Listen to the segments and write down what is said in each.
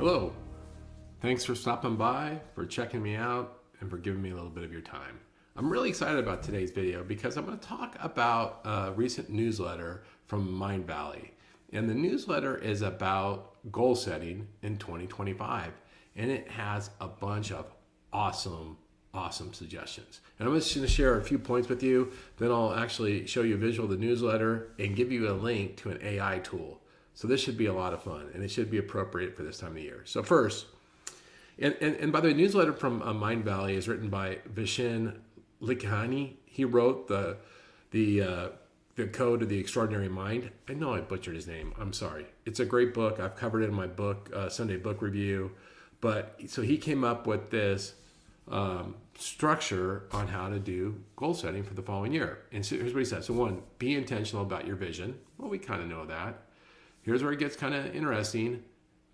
Hello. Thanks for stopping by, for checking me out, and for giving me a little bit of your time. I'm really excited about today's video because I'm going to talk about a recent newsletter from Mindvalley. And the newsletter is about goal setting in 2025. And it has a bunch of awesome suggestions. And I'm just going to share a few points with you. Then I'll actually show you a visual of the newsletter and give you a link to an AI tool. So this should be a lot of fun, and it should be appropriate for this time of year. So first, and by the way, newsletter from Mindvalley is written by Vishen, Lakhiani. He wrote the Code of the Extraordinary Mind. I know I butchered his name. I'm sorry. It's a great book. I've covered it in my book, Sunday Book Review. But so he came up with this structure on how to do goal setting for the following year. And so here's what he says. So one, be intentional about your vision. Well, we kind of know that. Here's where it gets kind of interesting.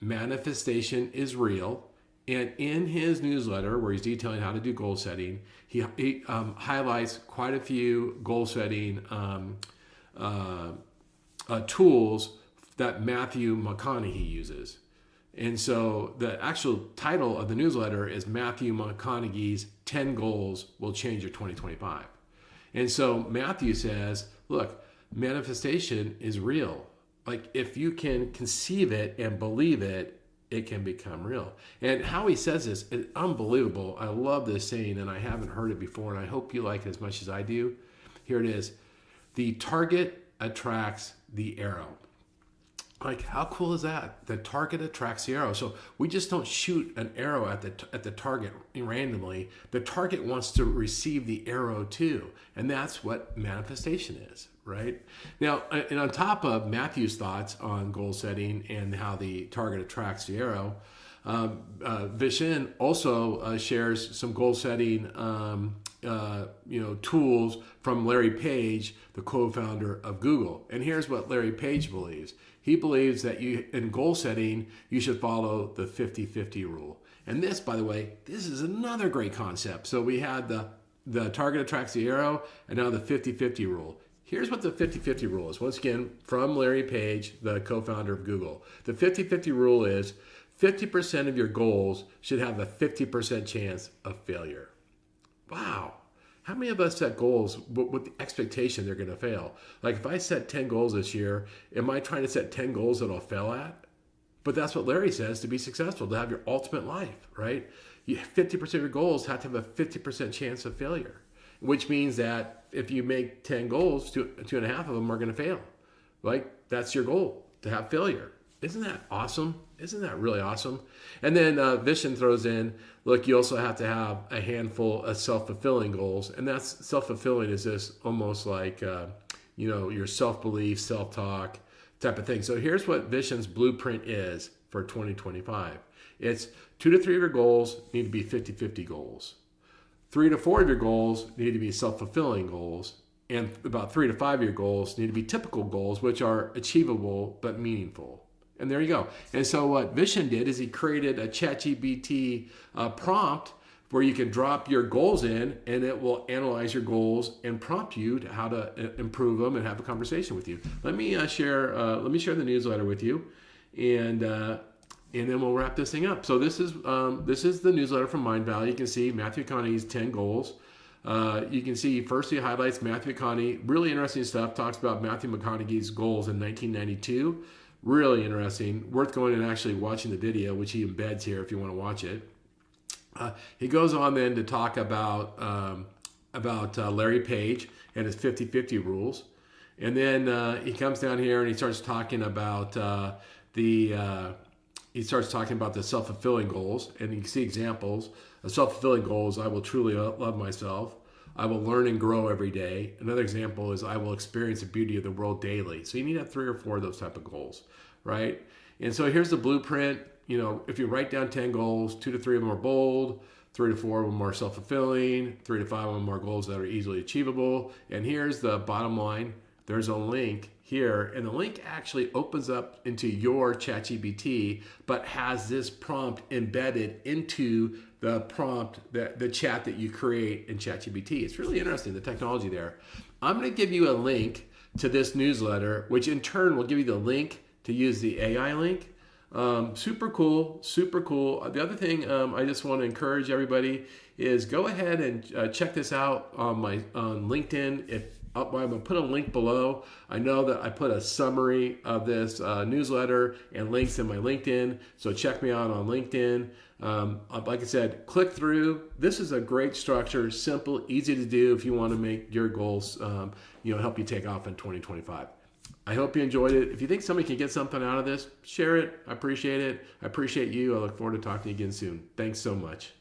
Manifestation is real. And in his newsletter, where he's detailing how to do goal setting, he highlights quite a few goal setting tools that Matthew McConaughey uses. And so the actual title of the newsletter is Matthew McConaughey's 10 Goals Will Change Your 2025. And so Matthew says, look, manifestation is real. Like if you can conceive it and believe it, it can become real. And how he says this is unbelievable. I love this saying, and I haven't heard it before, and I hope you like it as much as I do. Here it is. The target attracts the arrow. Like, how cool is that? The target attracts the arrow. So we just don't shoot an arrow at the target randomly. The target wants to receive the arrow too. And that's what manifestation is, right? Now, and on top of Matthew's thoughts on goal setting and how the target attracts the arrow, Vishen also shares some goal setting tools from Larry Page, the co-founder of Google. And here's what Larry Page believes. He believes that in goal setting, you should follow the 50-50 rule. And this, by the way, this is another great concept. So we had the target attracts the arrow, and now the 50-50 rule. Here's what the 50-50 rule is. Once again, from Larry Page, the co-founder of Google. The 50-50 rule is 50% of your goals should have a 50% chance of failure. Wow. How many of us set goals with the expectation they're going to fail? Like if I set 10 goals this year, am I trying to set 10 goals that I'll fail at? But that's what Larry says to be successful, to have your ultimate life, right? 50% of your goals have to have a 50% chance of failure, which means that if you make 10 goals, two and a half of them are going to fail. Like that's your goal, to have failure. Isn't that awesome? Isn't that really awesome? And then Vishen throws in, look, you also have to have a handful of self-fulfilling goals. And that's self-fulfilling is this almost like, your self-belief, self-talk type of thing. So here's what Vishen's blueprint is for 2025. It's 2 to 3 of your goals need to be 50-50 goals. 3 to 4 of your goals need to be self-fulfilling goals. And about 3 to 5 of your goals need to be typical goals, which are achievable but meaningful. And there you go. And so what Vishen did is he created a ChatGPT prompt where you can drop your goals in and it will analyze your goals and prompt you to how to improve them and have a conversation with you. Let me share the newsletter with you, and then we'll wrap this thing up. So this is the newsletter from Mindvalley. You can see Matthew McConaughey's 10 goals. You can see first he highlights Matthew McConaughey. Really interesting stuff. Talks about Matthew McConaughey's goals in 1992. Really interesting. Worth going and actually watching the video, which he embeds here if you want to watch it. He goes on then to talk about Larry Page and his 50-50 rules. And then he comes down here and he starts talking about the self-fulfilling goals. And you can see examples of self-fulfilling goals. I will truly love myself. I will learn and grow every day. Another example is I will experience the beauty of the world daily. So you need to have 3 or 4 of those type of goals, right? And so here's the blueprint. If you write down 10 goals, 2 to 3 of them are bold, 3 to 4 of them are self-fulfilling, 3 to 5 of them are goals that are easily achievable. And here's the bottom line. There's a link here, and the link actually opens up into your ChatGPT, but has this prompt embedded into the prompt, the chat that you create in ChatGPT. It's really interesting, the technology there. I'm going to give you a link to this newsletter, which in turn will give you the link to use the AI link Super cool, super cool. The other thing I just want to encourage everybody is go ahead and check this out on on LinkedIn. If I'm going to put a link below. I know that I put a summary of this newsletter and links in my LinkedIn, so check me out on LinkedIn. Like I said, click through. This is a great structure, simple, easy to do if you want to make your goals, help you take off in 2025. I hope you enjoyed it. If you think somebody can get something out of this, share it. I appreciate it. I appreciate you. I look forward to talking to you again soon. Thanks so much.